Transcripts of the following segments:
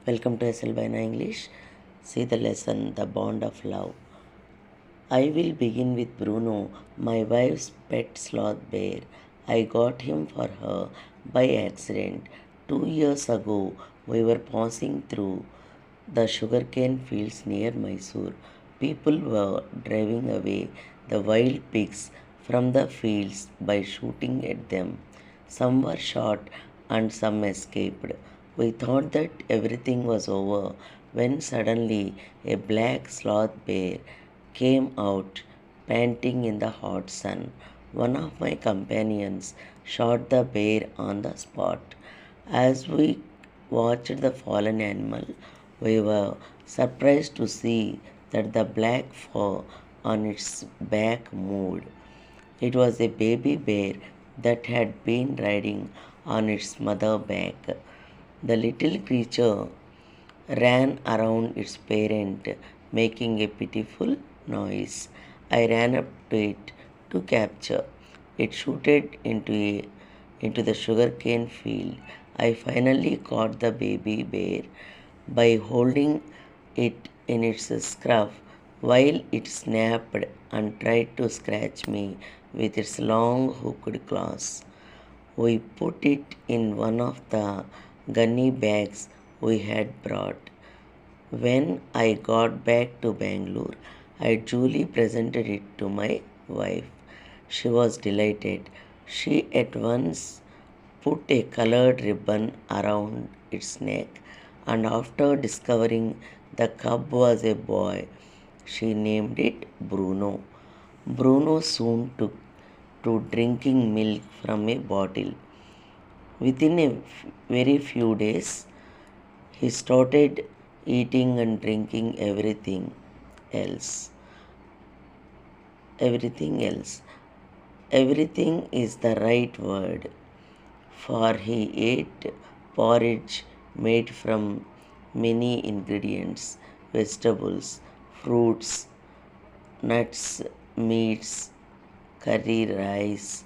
Welcome to slbynaenglish. See the lesson, the bond of love. I will begin with Bruno, my wife's pet sloth bear. I got him for her by accident. 2 years ago, we were passing through the sugarcane fields near Mysore. People were driving away the wild pigs from the fields by shooting at them. Some were shot and some escaped. We thought that everything was over when suddenly a black sloth bear came out panting in the hot sun. One of my companions shot the bear on the spot. As we watched the fallen animal, we were surprised to see that the black fur on its back moved. It was a baby bear that had been riding on its mother back. The little creature ran around its parent, making a pitiful noise. I ran up to it to capture. It shooted into the sugarcane field. I finally caught the baby bear by holding it in its scruff while it snapped and tried to scratch me with its long hooked claws. We put it in one of the gunny bags we had brought. When I got back to Bangalore, I duly presented it to my wife. She was delighted. She at once put a colored ribbon around its neck, and after discovering the cub was a boy, she named it Bruno. Bruno soon took to drinking milk from a bottle. Within very few days, he started eating and drinking else. Everything else. Everything is the right word, for he ate porridge made from many ingredients, vegetables, fruits, nuts, meats, curry, rice,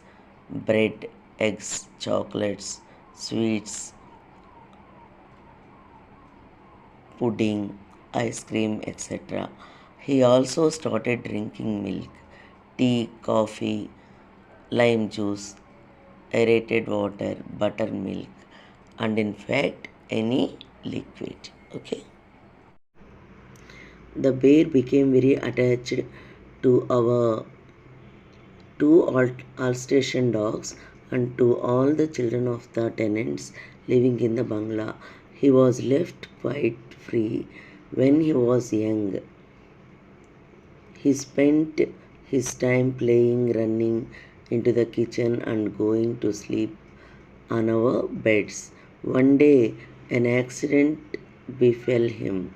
bread, eggs, chocolates, sweets, pudding, ice cream, etc. He also started drinking milk, tea, coffee, lime juice, aerated water, buttermilk, and in fact, any liquid. Okay. The bear became very attached to our two all station dogs and to all the children of the tenants living in the bungalow. He was left quite free when he was young. He spent his time playing, running into the kitchen, and going to sleep on our beds. One day, an accident befell him.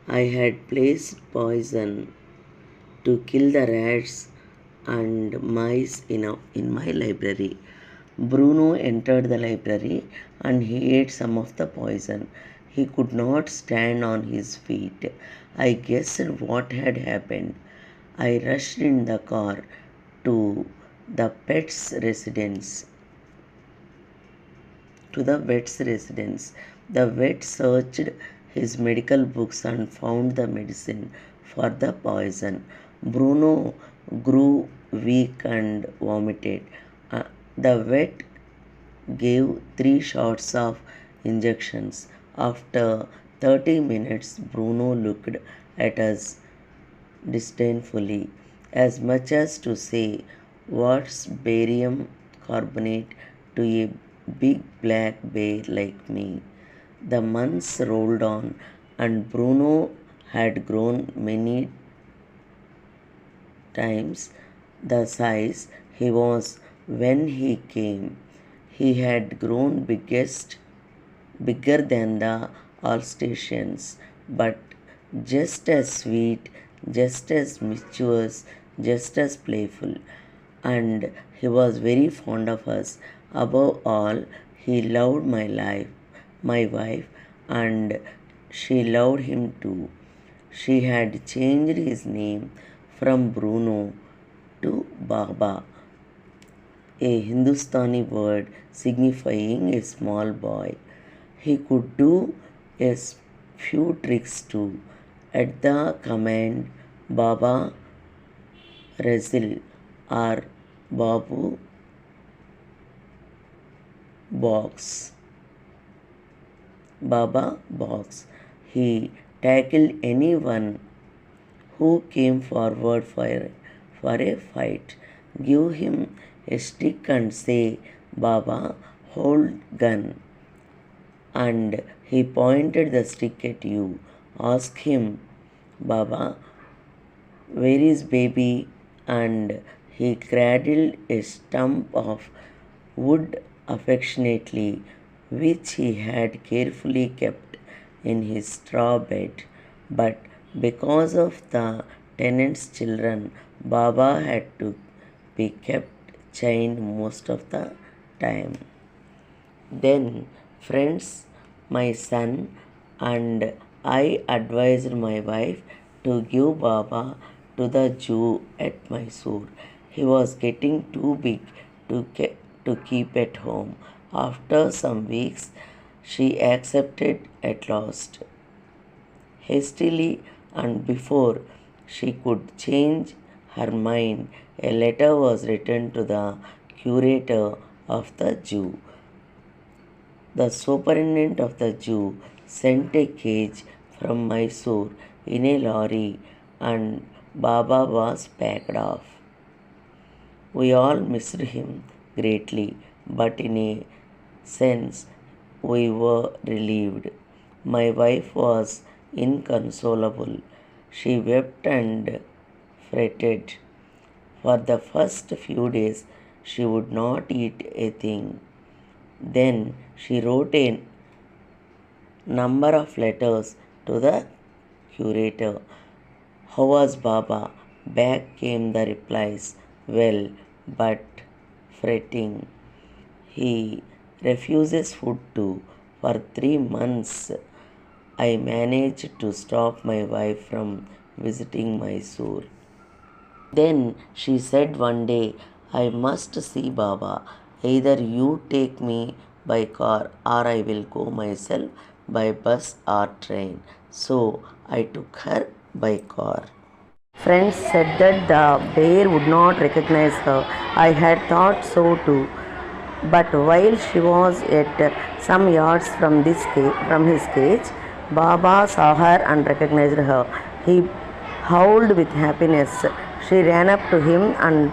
I had placed poison to kill the rats and mice in my library. Bruno entered the library and he ate some of the poison. He could not stand on his feet. I guessed what had happened. I rushed in the car to the pet's residence. To the vet's residence. The vet searched his medical books and found the medicine for the poison. Bruno grew weak and vomited. The vet gave 3 shots of injections. After 30 minutes, Bruno looked at us disdainfully, as much as to say, "What's barium carbonate to a big black bear like me?" The months rolled on, and Bruno had grown many times the size he was when he came. He had grown bigger than the Alsatians, but just as sweet, just as mischievous, just as playful. And he was very fond of us. Above all, he loved my wife, and she loved him too. She had changed his name from Bruno to Baba, a Hindustani word signifying a small boy. He could do a few tricks too. At the command Baba Rezil or Babu Box, Baba Box, he tackled anyone who came forward for a fight. Give him a stick and say, Baba, hold gun. And he pointed the stick at you. Ask him, Baba, where is baby? And he cradled a stump of wood affectionately, which he had carefully kept in his straw bed. But because of the tenant's children, Baba had to be kept chained most of the time. Then, friends, my son and I advised my wife to give Baba to the Jew at Mysore. He was getting too big to keep at home. After some weeks, she accepted at last. Hastily, and before she could change her mind, a letter was written to the curator of the Jew. The superintendent of the Jew sent a cage from Mysore in a lorry, and Baba was packed off. We all missed him greatly, but in a sense we were relieved. My wife was inconsolable. She wept and fretted. For the first few days she would not eat a thing. Then she wrote a number of letters to the curator. How was Baba? Back came the replies. Well, but fretting. He refuses food too. For 3 months I managed to stop my wife from visiting Mysore. Then she said one day, I must see Baba. Either you take me by car or I will go myself by bus or train. So I took her by car. Friends said that the bear would not recognize her. I had thought so too. But while she was at some yards from his cage, Baba saw her and recognized her. He howled with happiness. She ran up to him and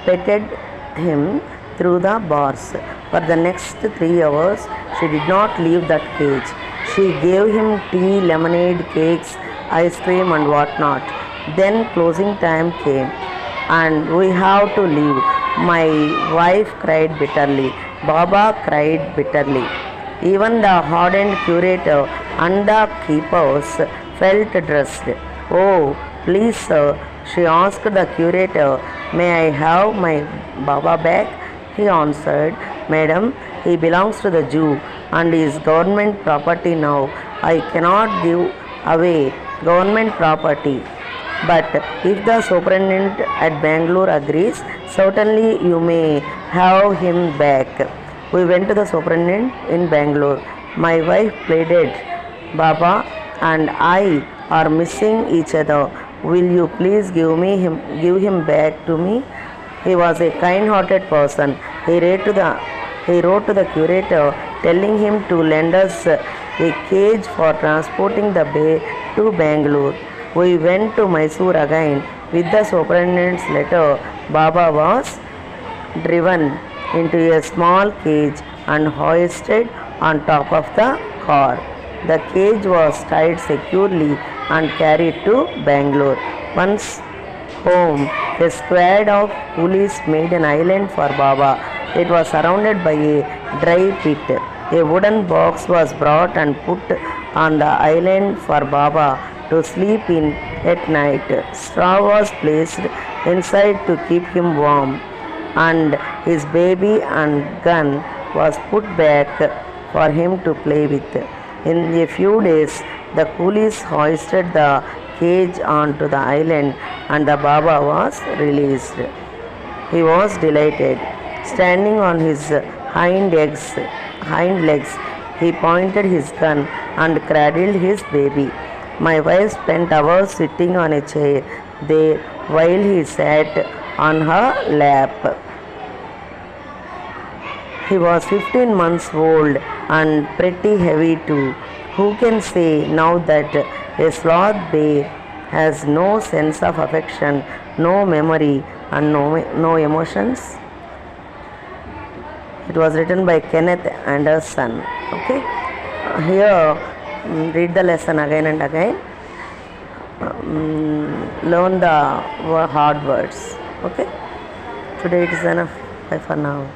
petted him through the bars. For the next 3 hours, she did not leave that cage. She gave him tea, lemonade, cakes, ice cream, and whatnot. Then closing time came, and we have to leave. My wife cried bitterly. Baba cried bitterly. Even the hardened curator and the keepers felt dressed. Oh, please, sir, she asked the curator, may I have my Baba back? He answered, Madam, he belongs to the Jew and is government property now. I cannot give away government property. But if the superintendent at Bangalore agrees, certainly you may have him back. We went to the superintendent in Bangalore. My wife pleaded, Baba and I are missing each other. Will you please give him back to me? He was a kind-hearted person. He wrote to the curator telling him to lend us a cage for transporting the bear to Bangalore. We went to Mysore again with the superintendent's letter. Baba was driven into a small cage and hoisted on top of the car. The cage was tied securely and carried to Bangalore. Once home, a squad of coolies made an island for Baba. It was surrounded by a dry pit. A wooden box was brought and put on the island for Baba to sleep in at night. Straw was placed inside to keep him warm, and his baby and gun was put back for him to play with. In a few days, the coolies hoisted the cage onto the island and the Baba was released. He was delighted. Standing on his hind legs, he pointed his gun and cradled his baby. My wife spent hours sitting on a chair there while he sat on her lap. He was 15 months old and pretty heavy too. Who can say now that a sloth bear has no sense of affection, no memory, and no emotions? It was written by Kenneth Anderson. Okay, here read the lesson again and again. Learn the hard words. Okay, today it is enough. Bye for now.